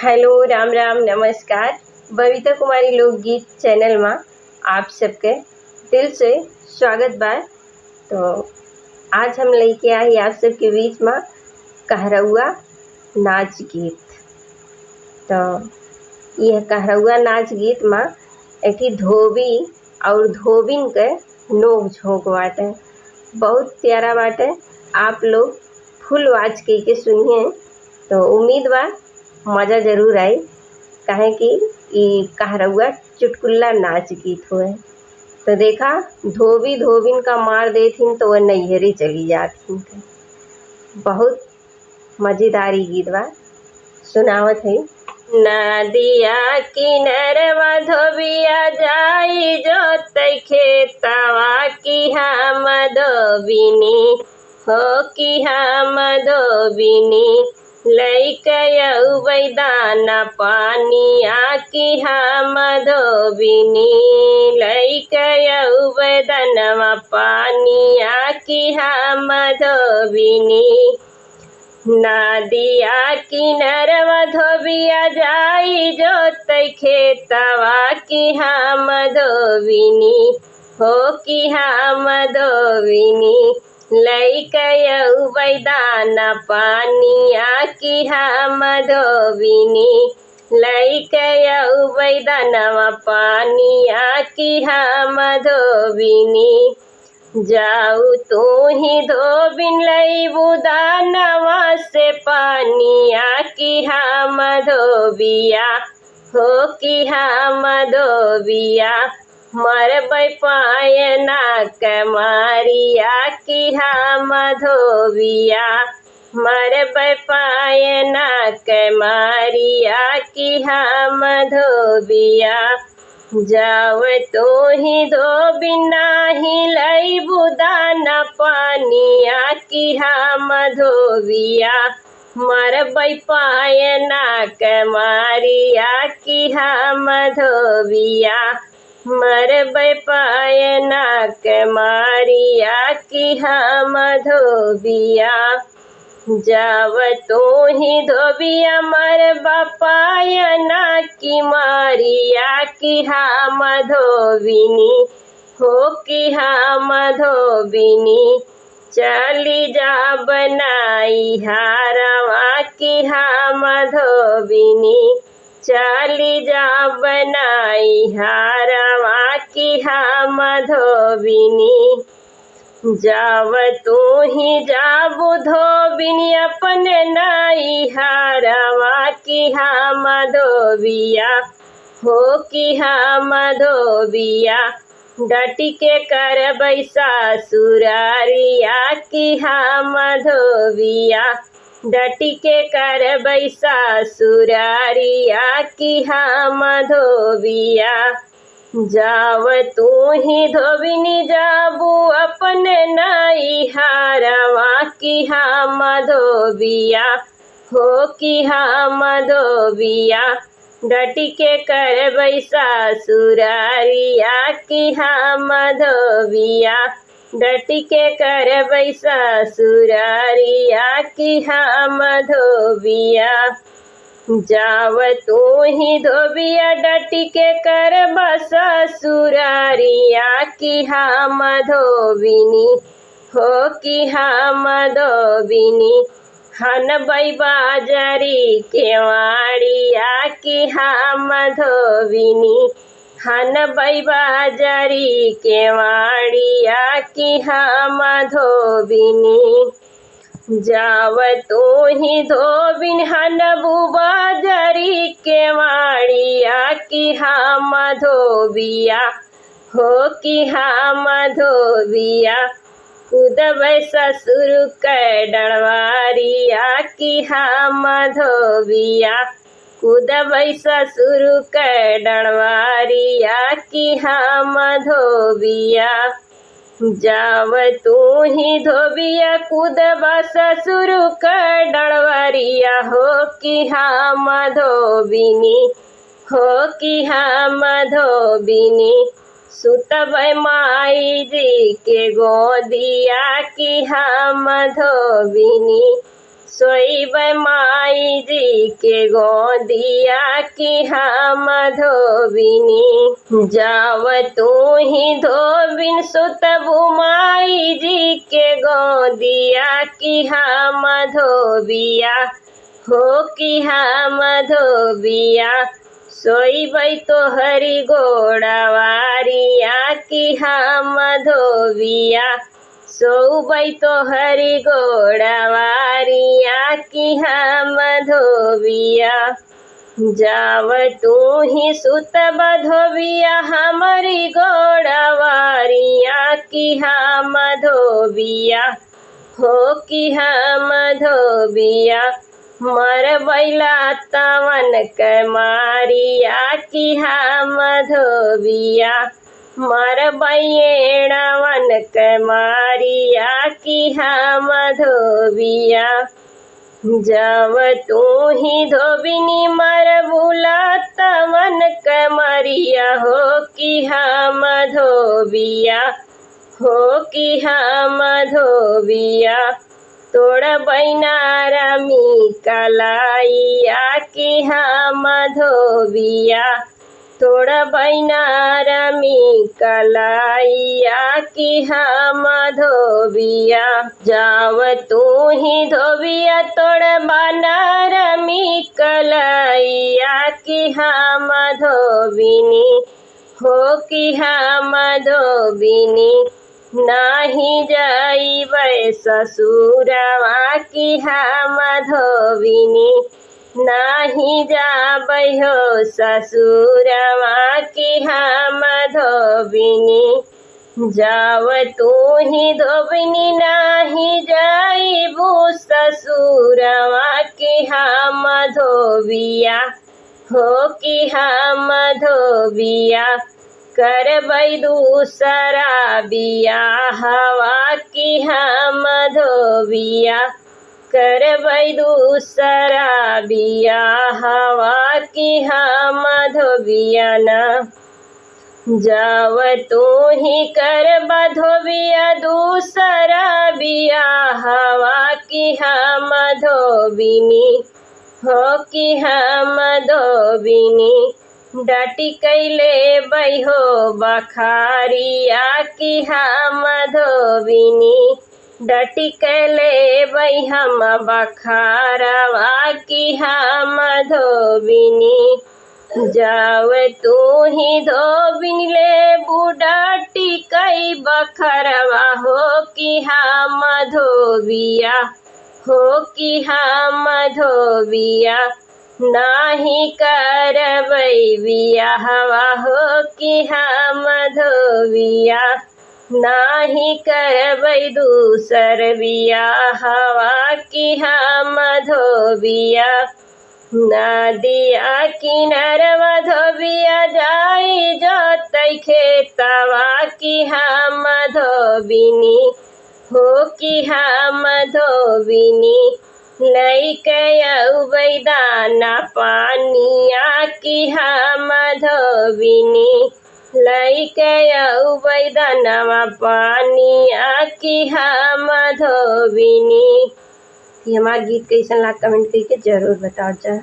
Hello Ram Ram नमस्कार। बबीता कुमारी लोकगीत channel में आप सबके दिल से स्वागत बा। तो आज हम लेके आई आप सबके बीच में कहरौआ नाच गीत। तो यह कहरौआ नाच गीत में एक धोबी और धोबिन के नोक झोंक बाटे, बहुत प्यारा बाटे। आप लोग फुल वाच के सुनिए तो उम्मीद बा मज़ा जरूर आई, काहे कि ई कहरौआ चुटकुल्ला नाच गीत हुए। तो देखा धोबी धोबिन का मार देथिन तो वह नैहरे चली जाथिन। बहुत मज़ेदारी गीत बा, सुनावत है। नदिया किनरवा धोबिया जाई जोतै खेतवा की हम धोबिनी हो की हम धोबिनी लैकयौ दाना पानिया की हम धोबिनी लैकयौ दनवा पानिया की हम धोबिनी। नदिया किनरवा धोबिया जाई जोतै खेतवा की हम धोबिनी हो की हम धोबिनी लैकयौ दाना पानिया की हम धोबिनी लैकयौ दनवा पानिया की हम धोबिनी। जाऊ तू ही धोबिन लैबू दानवा से पानिया की हम धोबिया हो की हम धोबिया मरबै पायना कमारिया की हम धोबिया मरबै पायना कमारिया की हम धोबिया। जाव तो ही धोबिन नाही लैबू दाना पानिया की हम धोबिया मरबै पायना कमारिया की हम धोबिया मरबै पायना कमारिया की हम धोबिया। जाव तो ही धोबिया मरबा पायना की मारिया की हम धोबिनी हो की हम धोबिनी चली जा बनाई हारवा की हम धोबिनी चली जा बनाई हारवा की हम धोबिनी। जाव तू ही जाबू धोबिन अपने नाई हारवा की हम धोबिया हो की हम धोबिया डटी के करबै सासुरारिया की हम धोबिया डटी के करबै सासुरारिया की हम धोबिया। जाव तू ही धोबिनी जाबू अपने नाई हारवा की हम धोबिया हो की हम धोबिया डटी के करबै सासुरारिया की हम धोबिया डटी के करबै सासुरारिया की हम धोबिया। जाव तू ही धोबिया डटी के करबा ससुरारिया की हम धोबिनी हो की हम धोबिनी हनबै बाजरी केवाड़िया की हम धोबिनी हनबै बाजरी केवाड़िया की हम धोबिनी। जाव तू ही धोबिन हनबू बाजरी केवाड़िया की हम धोबिया हो की हम धोबिया कूदबै ससुर के डरवारिया की हम धोबिया कूदबै ससुर के डरवारिया की हम धोबिया। जाव तू ही धोबिया कूदबा ससुर के डरवरिया हो की हम धोबिनी हो की हम धोबिनी सुतबै माई जी के गोदिया की हम धोबिनी सोईब माई जी के गोदिया की हम धोबिनी। जाव तू ही धोबिन सुतबु माई जी के गोदिया की हम धोबिया हो की हम धोबिया। सोईबै तो हरि गोड़ावारिया की हम धोबिया। सोईबै तो हरि गोड़ावारिया की हम धोबिया। जाव तू ही सुतब धोबिया हमारी गोड़ावारिया की हम धोबिया हो की हम धोबिया। मर बैला तवन के मारिया की हम धोबिया। मर बैड़वन के मारिया की हम धोबिया। जब तू ही धोबिनी मर बुला तवन के मरिया हो की हम धोबिया हो की हम धोबिया। तोड़ बैना रमी कलाइया की हम धोबिया। तोड़ बैना रमी कलाइया की हम धोबिया। जाव तू ही धोबिया तोड़ बना रमी कलाइया की हम धोबिनी हो की हम धोबिनी। नाही जाइबै ससुरवा की हम धोबिनी। नाही जाबै हो ससुरवा की हम धोबिनी। जाव तू ही धोबिनी नाही जाइबू ससुरवा की हम धोबिया हो की हम धोबिया। करबै दूसरा बियाहवा की हम धोबिया। करबै दूसरा बियाहवा की हम धोबिया ना। जाव तू ही करब धोबिया दूसरा बियाहवा की हम धोबिनी हो की हम धोबिनी। डाटी कैले बैहो बखारिया की हम धोबिनी। डाटी कैले बै हम बखारवा की हम धोबिनी। जाव तू ही धोबिन ले बुडाटी कई बखरवा हो की हम धोबिया हो की हम धोबिया। नाही करबै बियाहवा हो की हम धोबिया। नाही करबै दूसर बियाहवा की हम धोबिया। नदिया किनारवा धोबिया जाई जोतै खेतवा की हम धोबिनी हो की हम धोबिनी। लैके अउबै दाना पानिया की हम धोबिनी। लैके अउबै दानवा पानिया की हम धोबिनी। हमार गीत कैसन लाग कमेंट करके जरूर बताओ जा।